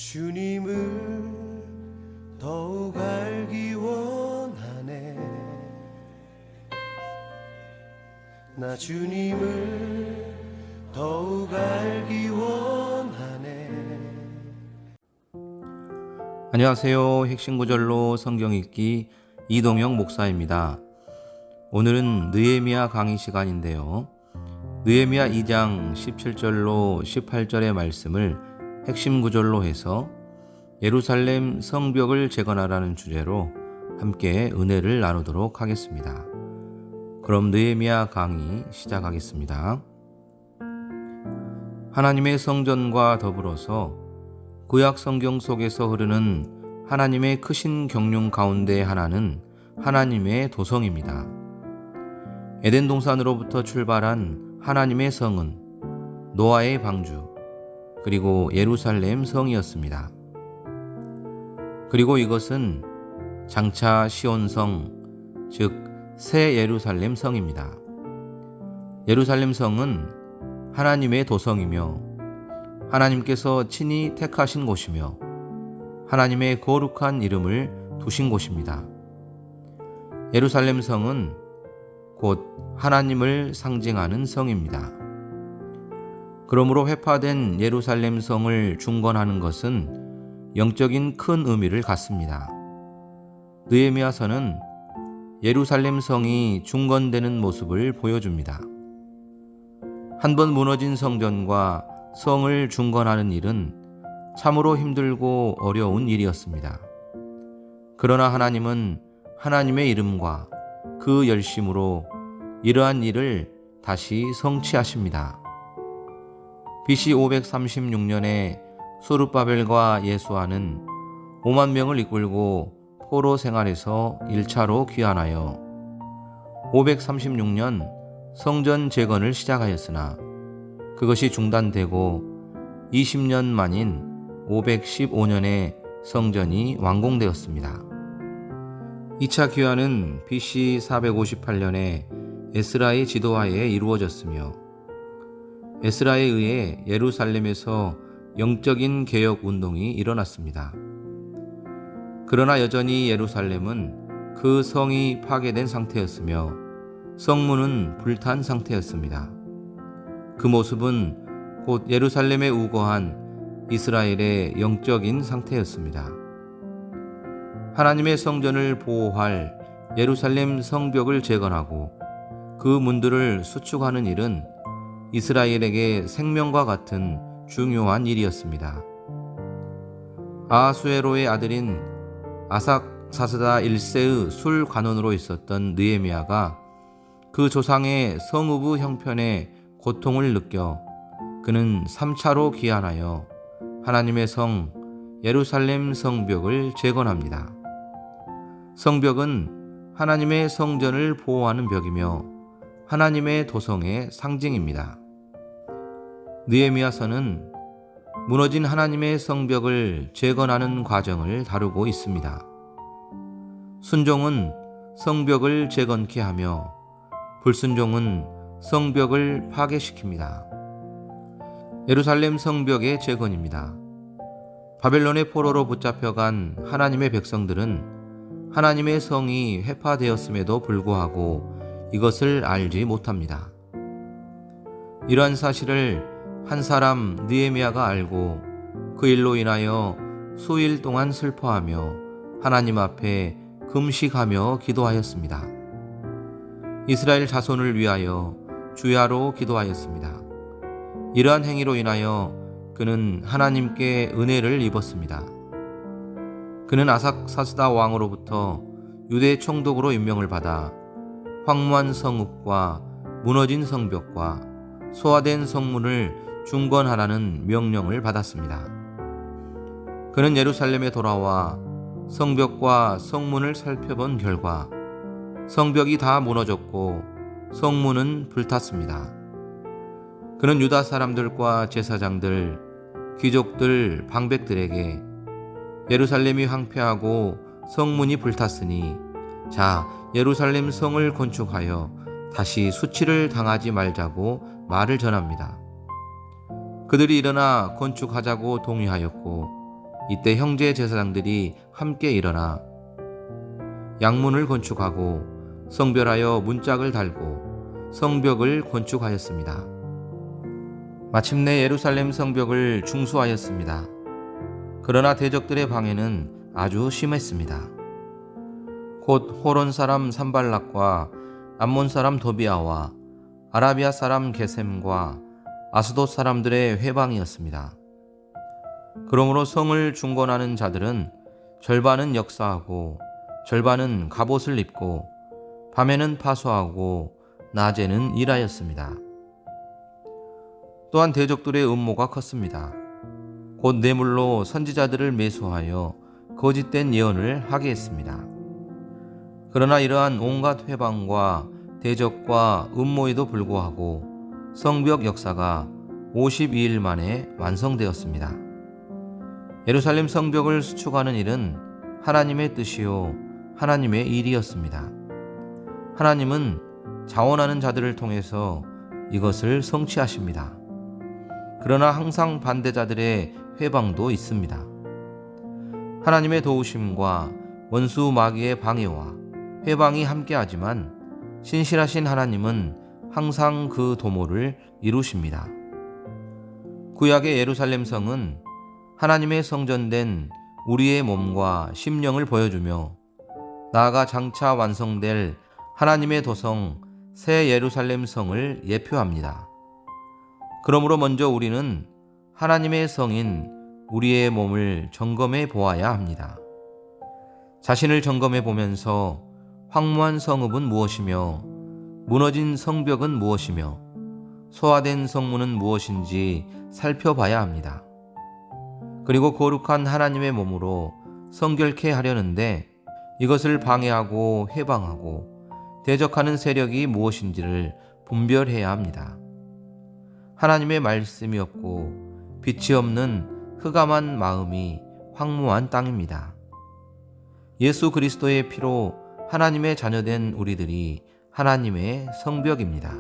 주님을 더욱 알기 원하네. 나 주님을 더욱 알기 원하네. 안녕하세요. 핵심구절로 성경 읽기 이동영 목사입니다. 오늘은 느헤미야 강의 시간인데요. 느헤미야 2장 17절로 18절의 말씀을 핵심 구절로 해서 예루살렘 성벽을 재건하라는 주제로 함께 은혜를 나누도록 하겠습니다. 그럼 느헤미야 강의 시작하겠습니다. 하나님의 성전과 더불어서 구약 성경 속에서 흐르는 하나님의 크신 경륜 가운데 하나는 하나님의 도성입니다. 에덴 동산으로부터 출발한 하나님의 성은 노아의 방주, 그리고 예루살렘 성이었습니다. 그리고 이것은 장차 시온성, 즉 새 예루살렘 성입니다. 예루살렘 성은 하나님의 도성이며 하나님께서 친히 택하신 곳이며 하나님의 거룩한 이름을 두신 곳입니다. 예루살렘 성은 곧 하나님을 상징하는 성입니다. 그러므로 회파된 예루살렘 성을 중건하는 것은 영적인 큰 의미를 갖습니다. 느헤미야서는 예루살렘 성이 중건되는 모습을 보여줍니다. 한번 무너진 성전과 성을 중건하는 일은 참으로 힘들고 어려운 일이었습니다. 그러나 하나님은 하나님의 이름과 그 열심으로 이러한 일을 다시 성취하십니다. BC 536년에 소르바벨과 예수아는 5만 명을 이끌고 포로 생활에서 1차로 귀환하여 536년 성전 재건을 시작하였으나 그것이 중단되고 20년 만인 515년에 성전이 완공되었습니다. 2차 귀환은 BC 458년에 에스라의 지도하에 이루어졌으며 에스라에 의해 예루살렘에서 영적인 개혁 운동이 일어났습니다. 그러나 여전히 예루살렘은 그 성이 파괴된 상태였으며 성문은 불탄 상태였습니다. 그 모습은 곧 예루살렘에 우거한 이스라엘의 영적인 상태였습니다. 하나님의 성전을 보호할 예루살렘 성벽을 재건하고 그 문들을 수축하는 일은 이스라엘에게 생명과 같은 중요한 일이었습니다. 아하수에로의 아들인 아삭사스다 1세의 술 관원으로 있었던 느헤미야가 그 조상의 성읍의 형편에 고통을 느껴 그는 3차로 귀환하여 하나님의 성 예루살렘 성벽을 재건합니다. 성벽은 하나님의 성전을 보호하는 벽이며 하나님의 도성의 상징입니다. 느헤미야서는 무너진 하나님의 성벽을 재건하는 과정을 다루고 있습니다. 순종은 성벽을 재건케 하며 불순종은 성벽을 파괴시킵니다. 예루살렘 성벽의 재건입니다. 바벨론의 포로로 붙잡혀간 하나님의 백성들은 하나님의 성이 회파되었음에도 불구하고 이것을 알지 못합니다. 이러한 사실을 한 사람 느헤미야가 알고 그 일로 인하여 수일 동안 슬퍼하며 하나님 앞에 금식하며 기도하였습니다. 이스라엘 자손을 위하여 주야로 기도하였습니다. 이러한 행위로 인하여 그는 하나님께 은혜를 입었습니다. 그는 아삭사스다 왕으로부터 유대 총독으로 임명을 받아 황무한 성읍과 무너진 성벽과 소화된 성문을 중건하라는 명령을 받았습니다. 그는 예루살렘에 돌아와 성벽과 성문을 살펴본 결과 성벽이 다 무너졌고 성문은 불탔습니다. 그는 유다 사람들과 제사장들, 귀족들, 방백들에게 예루살렘이 황폐하고 성문이 불탔으니 자, 예루살렘 성을 건축하여 다시 수치를 당하지 말자고 말을 전합니다. 그들이 일어나 건축하자고 동의하였고 이때 형제 제사장들이 함께 일어나 양문을 건축하고 성별하여 문짝을 달고 성벽을 건축하였습니다. 마침내 예루살렘 성벽을 중수하였습니다. 그러나 대적들의 방해는 아주 심했습니다. 곧 호론 사람 산발락과 암몬 사람 도비아와 아라비아 사람 게셈과 아스돗 사람들의 회방이었습니다. 그러므로 성을 중건하는 자들은 절반은 역사하고 절반은 갑옷을 입고 밤에는 파수하고 낮에는 일하였습니다. 또한 대적들의 음모가 컸습니다. 곧 뇌물로 선지자들을 매수하여 거짓된 예언을 하게 했습니다. 그러나 이러한 온갖 회방과 대적과 음모에도 불구하고 성벽 역사가 52일 만에 완성되었습니다. 예루살렘 성벽을 수축하는 일은 하나님의 뜻이요 하나님의 일이었습니다. 하나님은 자원하는 자들을 통해서 이것을 성취하십니다. 그러나 항상 반대자들의 회방도 있습니다. 하나님의 도우심과 원수 마귀의 방해와 회방이 함께하지만 신실하신 하나님은 항상 그 도모를 이루십니다. 구약의 예루살렘 성은 하나님의 성전된 우리의 몸과 심령을 보여주며 나아가 장차 완성될 하나님의 도성 새 예루살렘 성을 예표합니다. 그러므로 먼저 우리는 하나님의 성인 우리의 몸을 점검해 보아야 합니다. 자신을 점검해 보면서 황무한 성읍은 무엇이며 무너진 성벽은 무엇이며 소화된 성문은 무엇인지 살펴봐야 합니다. 그리고 거룩한 하나님의 몸으로 성결케 하려는데 이것을 방해하고 해방하고 대적하는 세력이 무엇인지를 분별해야 합니다. 하나님의 말씀이 없고 빛이 없는 흑암한 마음이 황무한 땅입니다. 예수 그리스도의 피로 하나님의 자녀된 우리들이 하나님의 성벽입니다.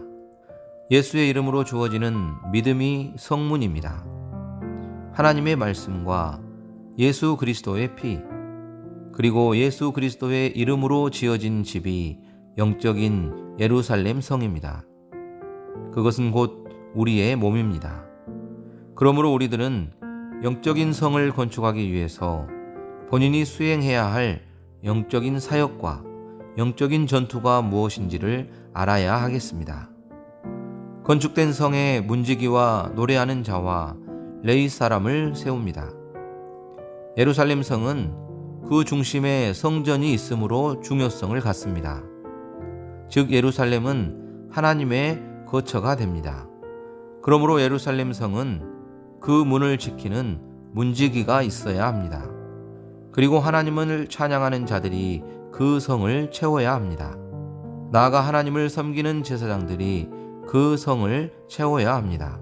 예수의 이름으로 주어지는 믿음이 성문입니다. 하나님의 말씀과 예수 그리스도의 피, 그리고 예수 그리스도의 이름으로 지어진 집이 영적인 예루살렘 성입니다. 그것은 곧 우리의 몸입니다. 그러므로 우리들은 영적인 성을 건축하기 위해서 본인이 수행해야 할 영적인 사역과 영적인 전투가 무엇인지를 알아야 하겠습니다. 건축된 성에 문지기와 노래하는 자와 레위 사람을 세웁니다. 예루살렘 성은 그 중심에 성전이 있으므로 중요성을 갖습니다. 즉 예루살렘은 하나님의 거처가 됩니다. 그러므로 예루살렘 성은 그 문을 지키는 문지기가 있어야 합니다. 그리고 하나님을 찬양하는 자들이 그 성을 채워야 합니다. 나아가 하나님을 섬기는 제사장들이 그 성을 채워야 합니다.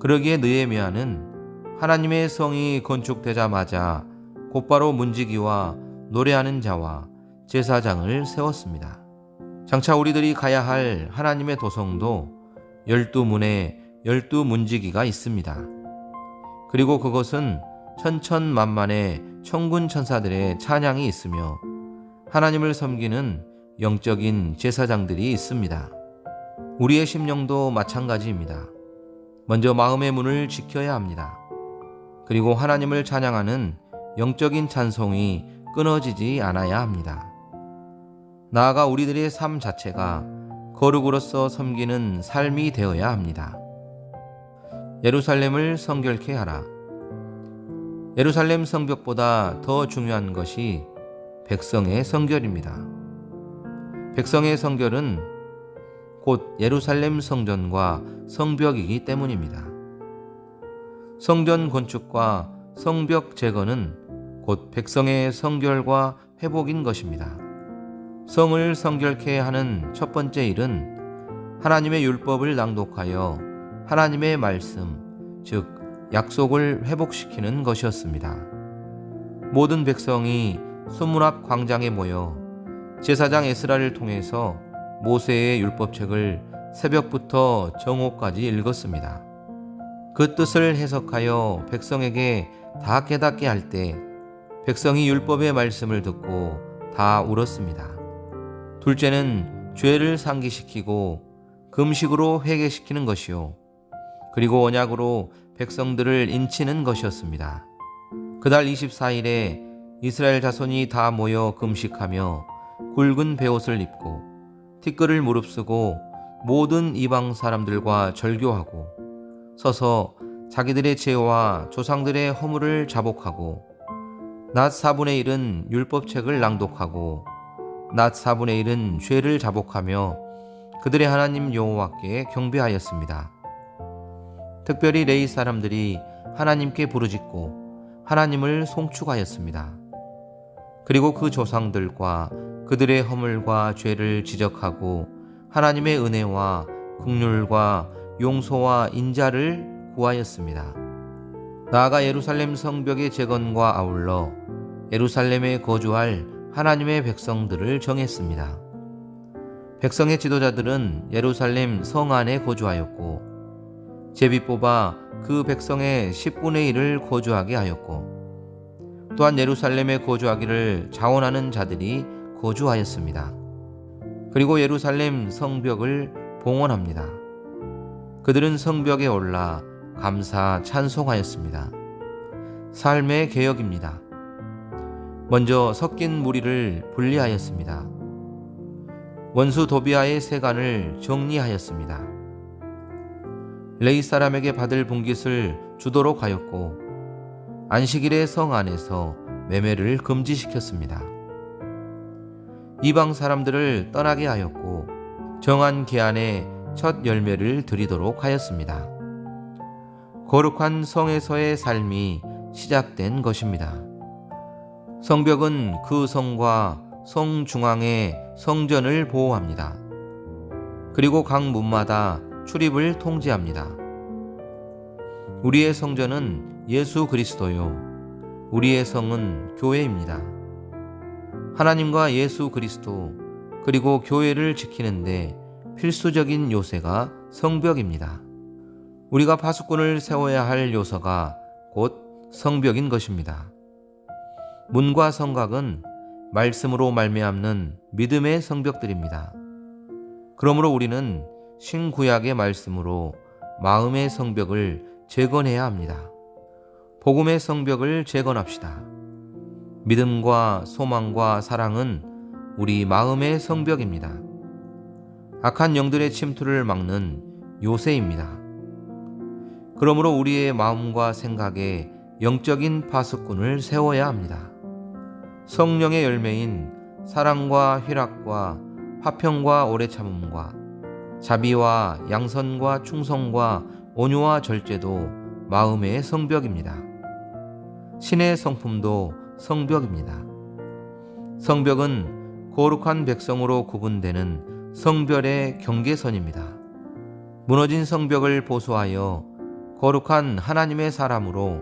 그러기에 느헤미야는 하나님의 성이 건축되자마자 곧바로 문지기와 노래하는 자와 제사장을 세웠습니다. 장차 우리들이 가야 할 하나님의 도성도 12문에 12문지기가 있습니다. 그리고 그것은 천천만만의 천군 천사들의 찬양이 있으며 하나님을 섬기는 영적인 제사장들이 있습니다. 우리의 심령도 마찬가지입니다. 먼저 마음의 문을 지켜야 합니다. 그리고 하나님을 찬양하는 영적인 찬송이 끊어지지 않아야 합니다. 나아가 우리들의 삶 자체가 거룩으로서 섬기는 삶이 되어야 합니다. 예루살렘을 성결케 하라. 예루살렘 성벽보다 더 중요한 것이 백성의 성결입니다. 백성의 성결은 곧 예루살렘 성전과 성벽이기 때문입니다. 성전 건축과 성벽 제거는 곧 백성의 성결과 회복인 것입니다. 성을 성결케 하는 첫 번째 일은 하나님의 율법을 낭독하여 하나님의 말씀, 즉 약속을 회복시키는 것이었습니다. 모든 백성이 수문 앞 광장에 모여 제사장 에스라를 통해서 모세의 율법책을 새벽부터 정오까지 읽었습니다. 그 뜻을 해석하여 백성에게 다 깨닫게 할 때 백성이 율법의 말씀을 듣고 다 울었습니다. 둘째는 죄를 상기시키고 금식으로 회개시키는 것이요, 그리고 언약으로 백성들을 인치는 것이었습니다. 그달 24일에 이스라엘 자손이 다 모여 금식하며 굵은 베옷을 입고 티끌을 무릅쓰고 모든 이방 사람들과 절교하고 서서 자기들의 죄와 조상들의 허물을 자복하고 낮 4분의 1은 율법책을 낭독하고 낮 4분의 1은 죄를 자복하며 그들의 하나님 여호와께 경배하였습니다. 특별히 레위 사람들이 하나님께 부르짖고 하나님을 송축하였습니다. 그리고 그 조상들과 그들의 허물과 죄를 지적하고 하나님의 은혜와 긍휼과 용서와 인자를 구하였습니다. 나아가 예루살렘 성벽의 재건과 아울러 예루살렘에 거주할 하나님의 백성들을 정했습니다. 백성의 지도자들은 예루살렘 성 안에 거주하였고 제비 뽑아 그 백성의 10분의 1을 거주하게 하였고 또한 예루살렘에 거주하기를 자원하는 자들이 거주하였습니다. 그리고 예루살렘 성벽을 봉헌합니다. 그들은 성벽에 올라 감사 찬송하였습니다. 삶의 개혁입니다. 먼저 섞인 무리를 분리하였습니다. 원수 도비아의 세간을 정리하였습니다. 레위 사람에게 받을 분깃을 주도록 하였고 안식일의 성 안에서 매매를 금지시켰습니다. 이방 사람들을 떠나게 하였고 정한 기한에 첫 열매를 드리도록 하였습니다. 거룩한 성에서의 삶이 시작된 것입니다. 성벽은 그 성과 성 중앙의 성전을 보호합니다. 그리고 각 문마다 출입을 통제합니다. 우리의 성전은 예수 그리스도요, 우리의 성은 교회입니다. 하나님과 예수 그리스도 그리고 교회를 지키는데 필수적인 요새가 성벽입니다. 우리가 파수꾼을 세워야 할 요소가 곧 성벽인 것입니다. 문과 성곽은 말씀으로 말미암는 믿음의 성벽들입니다. 그러므로 우리는 신구약의 말씀으로 마음의 성벽을 재건해야 합니다. 복음의 성벽을 재건합시다. 믿음과 소망과 사랑은 우리 마음의 성벽입니다. 악한 영들의 침투를 막는 요새입니다. 그러므로 우리의 마음과 생각에 영적인 파수꾼을 세워야 합니다. 성령의 열매인 사랑과 희락과 화평과 오래 참음과 자비와 양선과 충성과 온유와 절제도 마음의 성벽입니다. 신의 성품도 성벽입니다. 성벽은 거룩한 백성으로 구분되는 성별의 경계선입니다. 무너진 성벽을 보수하여 거룩한 하나님의 사람으로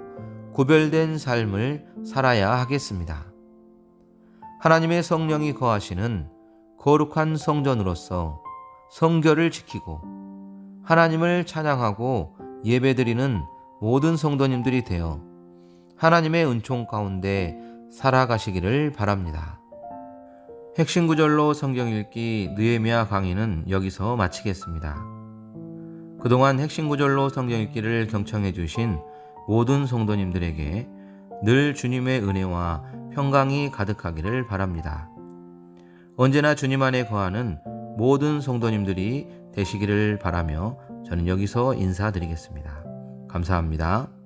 구별된 삶을 살아야 하겠습니다. 하나님의 성령이 거하시는 거룩한 성전으로서 성결을 지키고 하나님을 찬양하고 예배드리는 모든 성도님들이 되어 하나님의 은총 가운데 살아가시기를 바랍니다. 핵심 구절로 성경 읽기 느헤미야 강의는 여기서 마치겠습니다. 그동안 핵심 구절로 성경 읽기를 경청해 주신 모든 성도님들에게 늘 주님의 은혜와 평강이 가득하기를 바랍니다. 언제나 주님 안에 거하는 모든 성도님들이 되시기를 바라며 저는 여기서 인사드리겠습니다. 감사합니다.